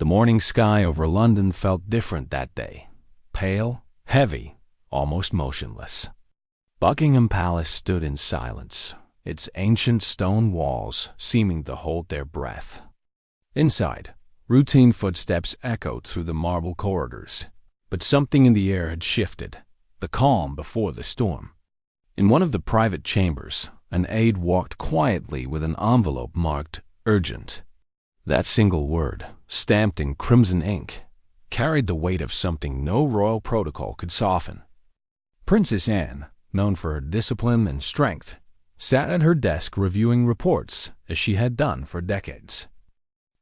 The morning sky over London felt different that day. Pale, heavy, almost motionless. Buckingham Palace stood in silence, its ancient stone walls seeming to hold their breath. Inside, routine footsteps echoed through the marble corridors, but something in the air had shifted, the calm before the storm. In one of the private chambers, an aide walked quietly with an envelope marked urgent. That single word, stamped in crimson ink, carried the weight of something no royal protocol could soften. Princess Anne, known for her discipline and strength, sat at her desk reviewing reports as she had done for decades.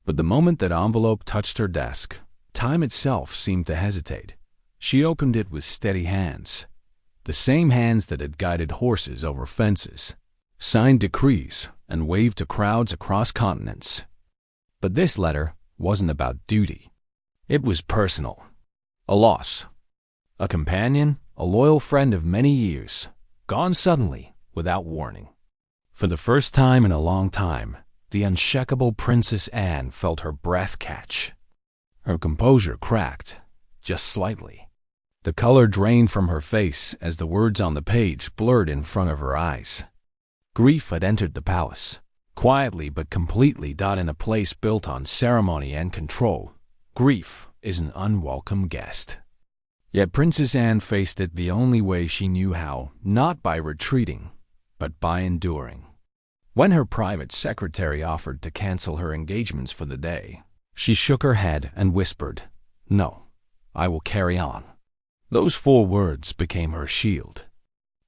But the moment that envelope touched her desk, time itself seemed to hesitate. She opened it with steady hands, the same hands that had guided horses over fences, signed decrees, and waved to crowds across continents. But this letter wasn't about duty. It was personal. A loss. A companion, a loyal friend of many years, gone suddenly, without warning. For the first time in a long time, the unshakable Princess Anne felt her breath catch. Her composure cracked, just slightly. The color drained from her face as the words on the page blurred in front of her eyes. Grief had entered the palace, quietly but completely, in a place built on ceremony and control. Grief is an unwelcome guest. Yet Princess Anne faced it the only way she knew how, not by retreating, but by enduring. When her private secretary offered to cancel her engagements for the day, she shook her head and whispered, "No, I will carry on." Those 4 words became her shield.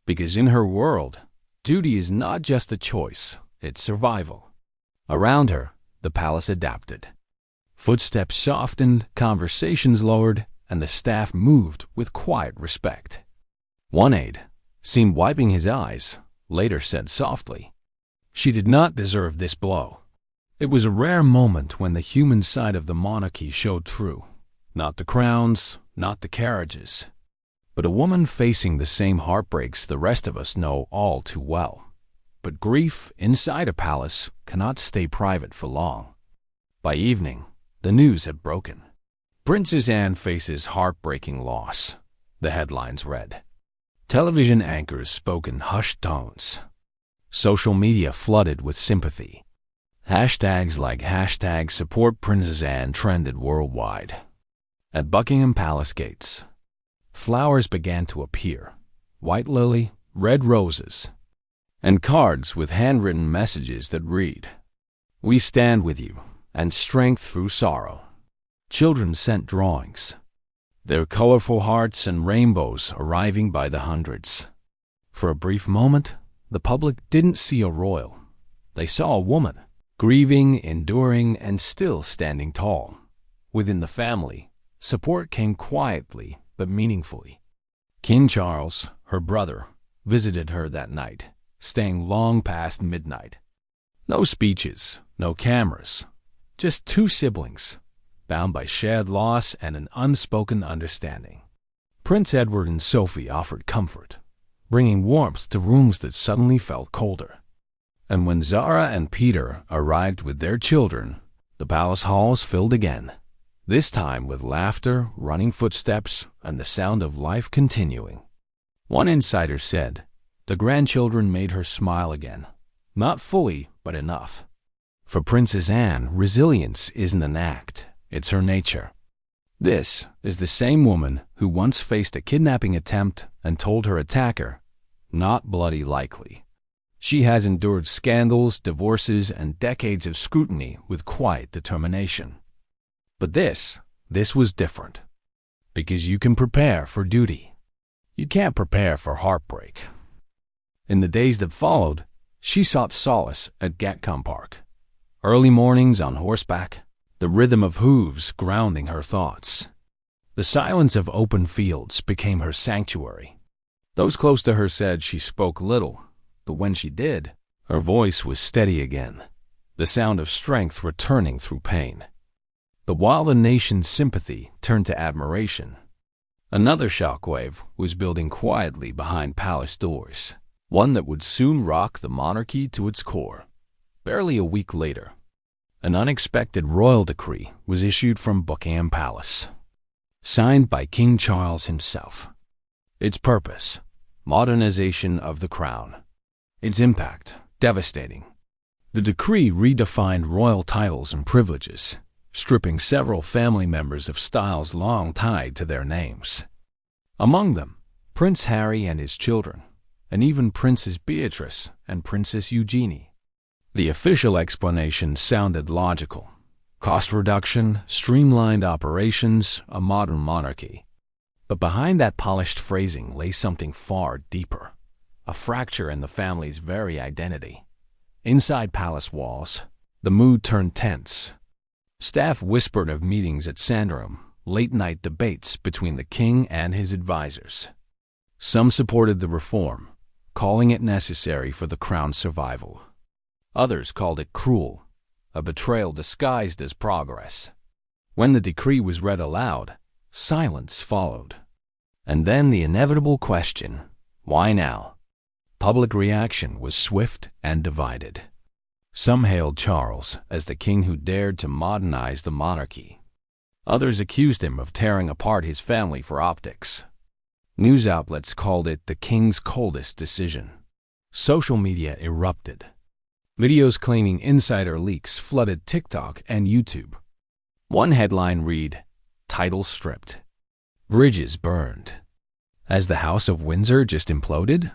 Because in her world, duty is not just a choice, it's survival. Around her, the palace adapted. Footsteps softened, conversations lowered, and the staff moved with quiet respect. One aide, seen wiping his eyes, later said softly, "She did not deserve this blow." It was a rare moment when the human side of the monarchy showed through. Not the crowns, not the carriages, but a woman facing the same heartbreaks the rest of us know all too well. But grief inside a palace cannot stay private for long. By evening, the news had broken. Princess Anne faces heartbreaking loss, the headlines read. Television anchors spoke in hushed tones. Social media flooded with sympathy. Hashtags like #support Princess Anne trended worldwide. At Buckingham Palace gates, flowers began to appear, white lily, red roses, and cards with handwritten messages that read, "We stand with you, and strength through sorrow." Children sent drawings, their colorful hearts and rainbows arriving by the hundreds. For a brief moment, the public didn't see a royal. They saw a woman, grieving, enduring, and still standing tall. Within the family, support came quietly but meaningfully. King Charles, her brother, visited her that night, staying long past midnight. No speeches, no cameras, just 2 siblings, bound by shared loss and an unspoken understanding. Prince Edward and Sophie offered comfort, bringing warmth to rooms that suddenly felt colder. And when Zara and Peter arrived with their children, the palace halls filled again, this time with laughter, running footsteps, and the sound of life continuing. One insider said, the grandchildren made her smile again, not fully, but enough. For Princess Anne, resilience isn't an act, it's her nature. This is the same woman who once faced a kidnapping attempt and told her attacker, "Not bloody likely." She has endured scandals, divorces, and decades of scrutiny with quiet determination. But this was different. Because you can prepare for duty. You can't prepare for heartbreak. In the days that followed, she sought solace at Gatcombe Park. Early mornings on horseback, the rhythm of hooves grounding her thoughts. The silence of open fields became her sanctuary. Those close to her said she spoke little, but when she did, her voice was steady again, the sound of strength returning through pain. But while the nation's sympathy turned to admiration, another shockwave was building quietly behind palace doors, one that would soon rock the monarchy to its core. Barely a week later, An unexpected royal decree was issued from Buckingham Palace, signed by King Charles himself. Its purpose: modernization of the crown. Its impact: devastating. The decree redefined royal titles and privileges, stripping several family members of styles long tied to their names. Among them, Prince Harry and his children, and even Princess Beatrice and Princess Eugenie. The official explanation sounded logical: cost reduction, streamlined operations, a modern monarchy. But behind that polished phrasing lay something far deeper, a fracture in the family's very identity. Inside palace walls, the mood turned tense. Staff whispered of meetings at Sandringham, late-night debates between the king and his advisors. Some supported the reform, calling it necessary for the crown's survival. Others called it cruel, a betrayal disguised as progress. When the decree was read aloud, silence followed. And then the inevitable question: why now? Public reaction was swift and divided. Some hailed Charles as the king who dared to modernize the monarchy. Others accused him of tearing apart his family for optics. News outlets called it the king's coldest decision. Social media erupted. Videos claiming insider leaks flooded TikTok and YouTube. One headline read, "Title stripped. Bridges burned." Has the House of Windsor just imploded?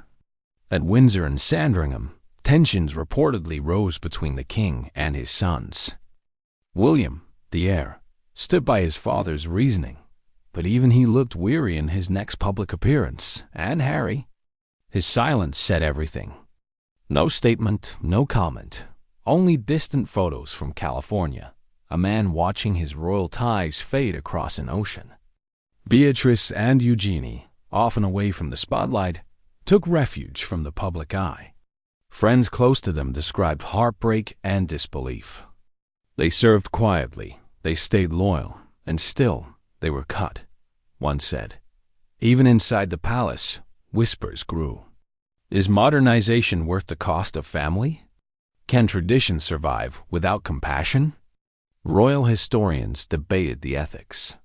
At Windsor and Sandringham, tensions reportedly rose between the king and his sons. William, the heir, stood by his father's reasoning, but even he looked weary in his next public appearance, and Harry. His silence said everything. No statement, no comment, only distant photos from California, a man watching his royal ties fade across an ocean. Beatrice and Eugenie, often away from the spotlight, took refuge from the public eye. Friends close to them described heartbreak and disbelief. They served quietly, they stayed loyal, and still they were cut, one said. Even inside the palace, whispers grew. Is modernization worth the cost of family? Can tradition survive without compassion? Royal historians debated the ethics.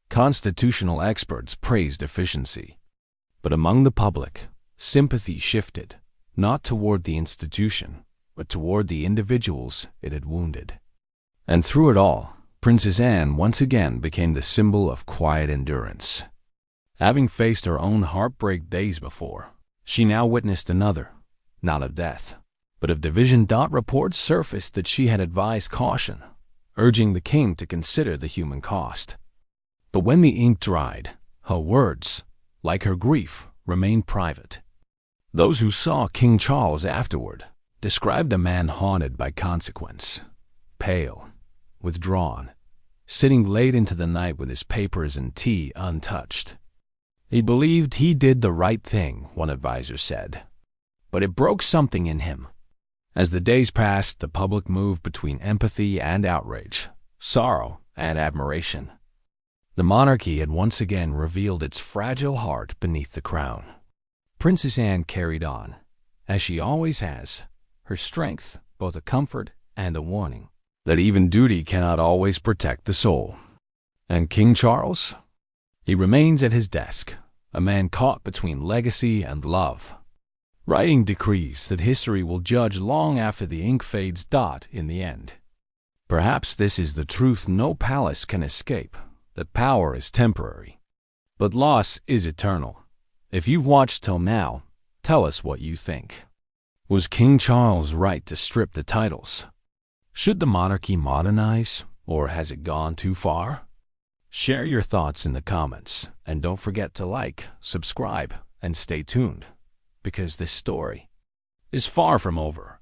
Constitutional experts praised efficiency. But among the public, sympathy shifted, not toward the institution, but toward the individuals it had wounded. And through it all, Princess Anne once again became the symbol of quiet endurance. Having faced her own heartbreak days before, she now witnessed another, not of death, but of division. Reports surfaced that she had advised caution, urging the king to consider the human cost. But when the ink dried, her words, like her grief, remained private. Those who saw King Charles afterward described a man haunted by consequence, pale, withdrawn, sitting late into the night with his papers and tea untouched. He believed he did the right thing, one advisor said, but it broke something in him. As the days passed, the public moved between empathy and outrage, sorrow and admiration. The monarchy had once again revealed its fragile heart beneath the crown. Princess Anne carried on, as she always has, her strength, both a comfort and a warning, that even duty cannot always protect the soul. And King Charles? He remains at his desk, a man caught between legacy and love, writing decrees that history will judge long after the ink fades. In the end. Perhaps this is the truth no palace can escape, that power is temporary, but loss is eternal. If you've watched till now, tell us what you think. Was King Charles right to strip the titles? Should the monarchy modernize, or has it gone too far? Share your thoughts in the comments, and don't forget to like, subscribe, and stay tuned, because this story is far from over.